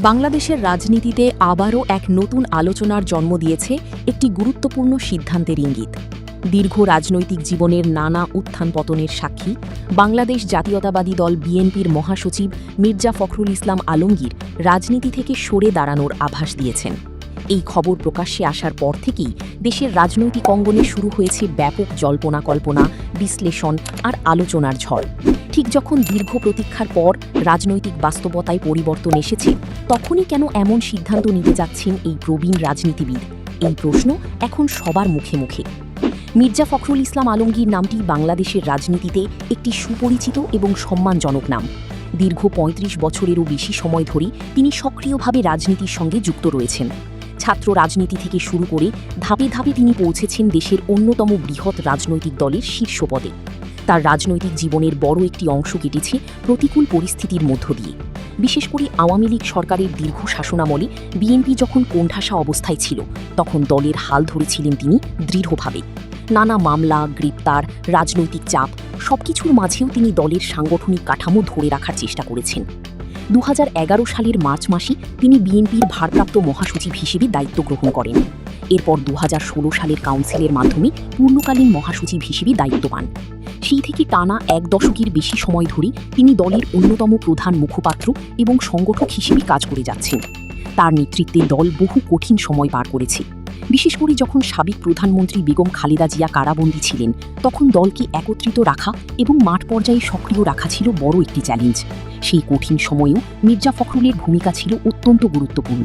বাংলাদেশের রাজনীতিতে আবারও এক নতুন আলোচনার জন্ম দিয়েছে একটি গুরুত্বপূর্ণ সিদ্ধান্তের ইঙ্গিত। দীর্ঘ রাজনৈতিক জীবনের নানা উত্থান পতনের সাক্ষী বাংলাদেশ জাতীয়তাবাদী দল বিএনপির মহাসচিব মির্জা ফখরুল ইসলাম আলমগীর রাজনীতি থেকে সরে দাঁড়ানোর আভাস দিয়েছেন। এই খবর প্রকাশ্যে আসার পর থেকেই দেশের রাজনৈতিক অঙ্গনে শুরু হয়েছে ব্যাপক জল্পনা কল্পনা, বিশ্লেষণ আর আলোচনার ঝড়। ঠিক যখন দীর্ঘ প্রতীক্ষার পর রাজনৈতিক বাস্তবতায় পরিবর্তন এসেছে, তখনই কেন এমন সিদ্ধান্ত নিতে যাচ্ছেন এই প্রবীণ রাজনীতিবিদ? এই প্রশ্ন এখন সবার মুখে মুখে। মির্জা ফখরুল ইসলাম আলমগীর নামটি বাংলাদেশের রাজনীতিতে একটি সুপরিচিত এবং সম্মানজনক নাম। দীর্ঘ ৩৫ বছরেরও বেশি সময় ধরে তিনি সক্রিয়ভাবে রাজনীতির সঙ্গে যুক্ত রয়েছেন। ছাত্র রাজনীতি থেকে শুরু করে ধাপে ধাপে তিনি পৌঁছেছেন দেশের অন্যতম বৃহৎ রাজনৈতিক দলের শীর্ষ পদে। তার রাজনৈতিক জীবনের বড় একটি অংশ কেটেছে প্রতিকূল পরিস্থিতির মধ্য দিয়ে। বিশেষ করে আওয়ামী লীগ সরকারের দীর্ঘ শাসনামলে বিএনপি যখন কোণঠাসা অবস্থায় ছিল, তখন দলের হাল ধরেছিলেন তিনি দৃঢ়ভাবে। নানা মামলা, গ্রেপ্তার, রাজনৈতিক চাপ সবকিছুর মাঝেও তিনি দলের সাংগঠনিক কাঠামো ধরে রাখার চেষ্টা করেছেন। ২০১১ সালের মার্চ মাসে তিনি বিএনপির ভারপ্রাপ্ত মহাসচিব হিসেবে দায়িত্ব গ্রহণ করেন। এরপর ২০১৬ সালের কাউন্সিলের মাধ্যমে পূর্ণকালীন মহাসচিব হিসেবে দায়িত্ব পান। সেই থেকে টানা ১ দশকের বেশি সময় ধরে তিনি দলের অন্যতম প্রধান মুখপাত্র এবং সংগঠক হিসেবে কাজ করে যাচ্ছেন। তার নেতৃত্বে দল বহু কঠিন সময় পার করেছে। বিশেষ করে যখন সাবেক প্রধানমন্ত্রী বেগম খালেদা জিয়া কারাবন্দী ছিলেন, তখন দলকে একত্রিত রাখা এবং মাঠ পর্যায়ে সক্রিয় রাখা ছিল বড় একটি চ্যালেঞ্জ। সেই কঠিন সময়েও মির্জা ফখরুলের ভূমিকা ছিল অত্যন্ত গুরুত্বপূর্ণ।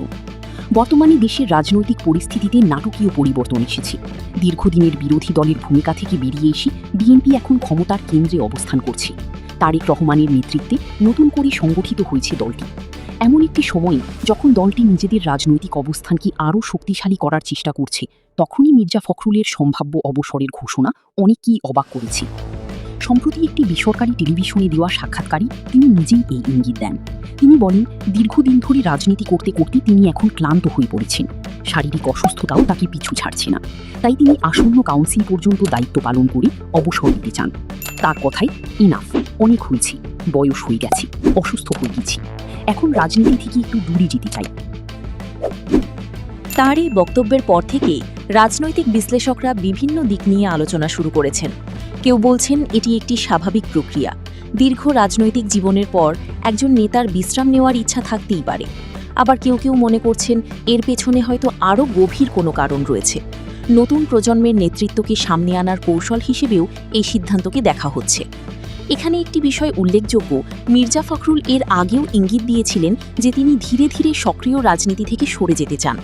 বর্তমানে দেশের রাজনৈতিক পরিস্থিতিতে নাটকীয় পরিবর্তন এসেছে। দীর্ঘদিনের বিরোধী দলের ভূমিকা থেকে বেরিয়ে এসে বিএনপি এখন ক্ষমতার কেন্দ্রে অবস্থান করছে। তারেক রহমানের নেতৃত্বে নতুন করে সংগঠিত হয়েছে দলটি। এমন একটি সময়ে যখন দলটি নিজেদের রাজনৈতিক অবস্থানকে আরও শক্তিশালী করার চেষ্টা করছে, তখনই মির্জা ফখরুলের সম্ভাব্য অবসরের ঘোষণা অনেকেই অবাক করেছে। সম্প্রতি একটি বেসরকারি টেলিভিশনে দেওয়া সাক্ষাৎকারে তিনি নিজেই এই ইঙ্গিত দেন। তিনি বলেন, দীর্ঘদিন ধরে রাজনীতি করতে করতে তিনি এখন ক্লান্ত হয়ে পড়েছেন। শারীরিক অসুস্থতাও তাকে পিছু ছাড়ছে না। তাই তিনি আসন্ন কাউন্সিল পর্যন্ত দায়িত্ব পালন করে অবসর নিতে চান। তার কথাই, ইনাফ, অনেক হয়েছে, বয়স হয়ে গেছে, অসুস্থ হয়ে গেছি, এখন রাজনীতি থেকে একটু দূরে যেতে চাই। তার এই বক্তব্যের পর থেকে রাজনৈতিক বিশ্লেষকরা বিভিন্ন দিক নিয়ে আলোচনা শুরু করেছেন। কেউ বলছেন এটি একটি স্বাভাবিক প্রক্রিয়া। দীর্ঘ রাজনৈতিক জীবনের পর একজন নেতার বিশ্রাম নেওয়ার ইচ্ছা থাকতেই পারে। আবার কেউ কেউ মনে করছেন এর পেছনে হয়তো আরও গভীর কোনো কারণ রয়েছে। নতুন প্রজন্মের নেতৃত্বকে সামনে আনার কৌশল হিসেবেও এই সিদ্ধান্তকে দেখা হচ্ছে। এখানে একটি বিষয় উল্লেখযোগ্য, মির্জা ফখরুল এর আগেও ইঙ্গিত দিয়েছিলেন যে তিনি ধীরে ধীরে সক্রিয় রাজনীতি থেকে সরে যেতে চান।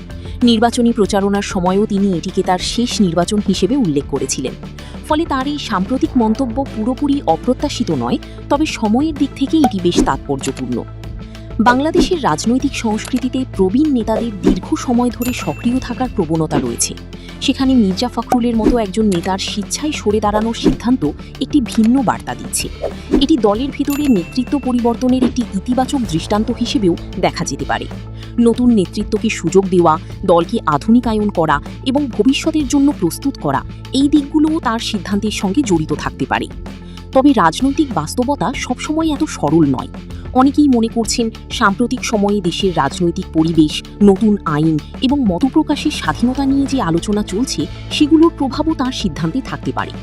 নির্বাচনী প্রচারণার সময়ও তিনি এটিকে তার শেষ নির্বাচন হিসেবে উল্লেখ করেছিলেন। ফলে তার এই সাম্প্রতিক মন্তব্য পুরোপুরি অপ্রত্যাশিত নয়, তবে সময়ের দিক থেকে এটি বেশ তাৎপর্যপূর্ণ। বাংলাদেশের রাজনৈতিক সংস্কৃতিতে প্রবীণ নেতাদের দীর্ঘ সময় ধরে সক্রিয় থাকার প্রবণতা রয়েছে। সেখানে মির্জা ফখরুলের মতো একজন নেতার স্বেচ্ছায় সরে দাঁড়ানোর সিদ্ধান্ত একটি ভিন্ন বার্তা দিচ্ছে। এটি দলের ভিতরে নেতৃত্ব পরিবর্তনের একটি ইতিবাচক দৃষ্টান্ত হিসেবেও দেখা যেতে পারে। নতুন নেতৃত্বকে সুযোগ দেওয়া, দলকে আধুনিকায়ন করা এবং ভবিষ্যতের জন্য প্রস্তুত করা, এই দিকগুলোও তার সিদ্ধান্তের সঙ্গে জড়িত থাকতে পারে। তবে রাজনৈতিক বাস্তবতা সবসময় এত সরল নয়। অনেকেই মনে করছেন সাম্প্রতিক সময়ে দেশের রাজনৈতিক পরিবেশ, নতুন আইন এবং মতপ্রকাশের স্বাধীনতা নিয়ে যে আলোচনা চলছে, সেগুলোর প্রভাবও তার সিদ্ধান্তে থাকতে পারে।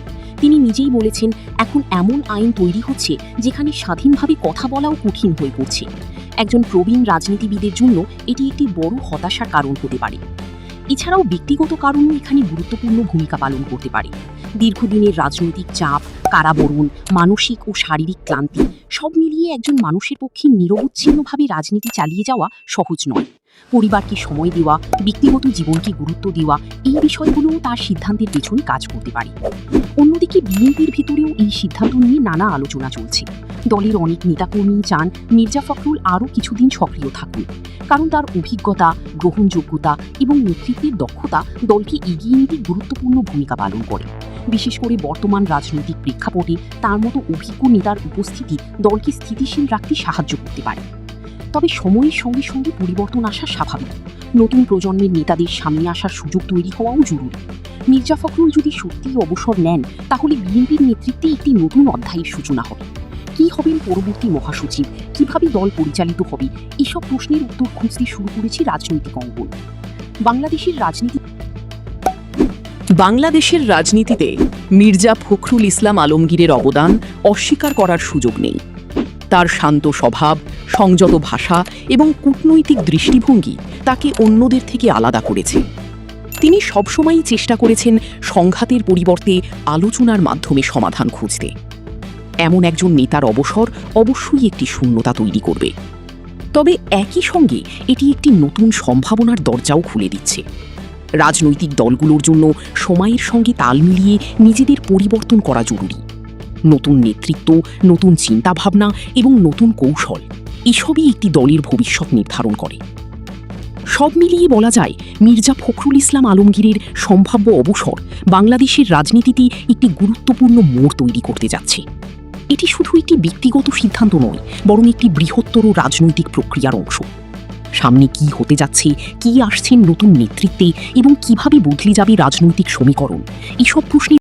তিনি নিজেই বলেছেন, এখন এমন আইন তৈরি হচ্ছে যেখানে স্বাধীনভাবে কথা বলাও কঠিন হয়ে পড়ছে। একজন প্রবীণ রাজনীতিবিদের জন্য এটি একটি বড় হতাশার কারণ হতে পারে। এছাড়াও ব্যক্তিগত কারণও এখানে গুরুত্বপূর্ণ ভূমিকা পালন করতে পারে। দীর্ঘদিনের রাজনৈতিক চাপ, কারাবরণ, মানসিক ও শারীরিক ক্লান্তি সব মিলিয়ে একজন মানুষের পক্ষে নিরবচ্ছিন্নভাবে রাজনীতি চালিয়ে যাওয়া সহজ নয়। পরিবারকে সময় দেওয়া, ব্যক্তিগত জীবনকে গুরুত্ব দেওয়া, এই বিষয়গুলোও তার সিদ্ধান্তের পেছনে কাজ করতে পারে। অন্যদিকে বিএনপির ভিতরেও এই সিদ্ধান্ত নিয়ে নানা আলোচনা চলছে। দলের অনেক নেতাকর্মী চান মির্জা ফখরুল আরও কিছুদিন সক্রিয় থাকুন, কারণ তার অভিজ্ঞতা, গ্রহণযোগ্যতা এবং নেতৃত্বের দক্ষতা দলকে এগিয়ে নিতে গুরুত্বপূর্ণ ভূমিকা পালন করে। বিশেষ করে বর্তমান রাজনৈতিক প্রেক্ষাপটে তার মতো অভিজ্ঞ নেতার উপস্থিতি দলকে স্থিতিশীল রাখতে সাহায্য করতে পারে। তবে সময়ের সঙ্গে সঙ্গে পরিবর্তন আসা স্বাভাবিক। নতুন প্রজন্মের নেতাদের সামনে আসার সুযোগ তৈরি হওয়াও জরুরি। মির্জা ফখরুল যদি সত্যিই অবসর নেন, তাহলে বিএনপির নেতৃত্বে একটি নতুন অধ্যায়ের সূচনা হবে। কী হবেন পরবর্তী মহাসচিব, কিভাবে দল পরিচালিত হবে, এসব প্রশ্নের উত্তর খুঁজতে শুরু করেছে রাজনৈতিক অঙ্গন। বাংলাদেশের রাজনীতিতে মির্জা ফখরুল ইসলাম আলমগীরের অবদান অস্বীকার করার সুযোগ নেই। তার শান্ত স্বভাব, সংযত ভাষা এবং কূটনৈতিক দৃষ্টিভঙ্গি তাকে অন্যদের থেকে আলাদা করেছে। তিনি সবসময়ই চেষ্টা করেছেন সংঘাতের পরিবর্তে আলোচনার মাধ্যমে সমাধান খুঁজতে। এমন একজন নেতার অবসর অবশ্যই একটি শূন্যতা তৈরি করবে, তবে একই সঙ্গে এটি একটি নতুন সম্ভাবনার দরজাও খুলে দিচ্ছে। রাজনৈতিক দলগুলোর জন্য সময়ের সঙ্গে তাল মিলিয়ে নিজেদের পরিবর্তন করা জরুরি। নতুন নেতৃত্ব, নতুন চিন্তাভাবনা এবং নতুন কৌশল, এসবই একটি দলের ভবিষ্যৎ নির্ধারণ করে। সব মিলিয়ে বলা যায়, মির্জা ফখরুল ইসলাম আলমগীরের সম্ভাব্য অবসর বাংলাদেশের রাজনীতিতে একটি গুরুত্বপূর্ণ মোড় তৈরি করতে যাচ্ছে। এটি শুধু একটি ব্যক্তিগত সিদ্ধান্ত নয়, বরং একটি বৃহত্তর রাজনৈতিক প্রক্রিয়ার অংশ। সামনে কি হতে যাচ্ছে, কি আসছেন নতুন নেতৃত্বে এবং কিভাবে বদলে যাবে রাজনৈতিক সমীকরণ, এসব প্রশ্নের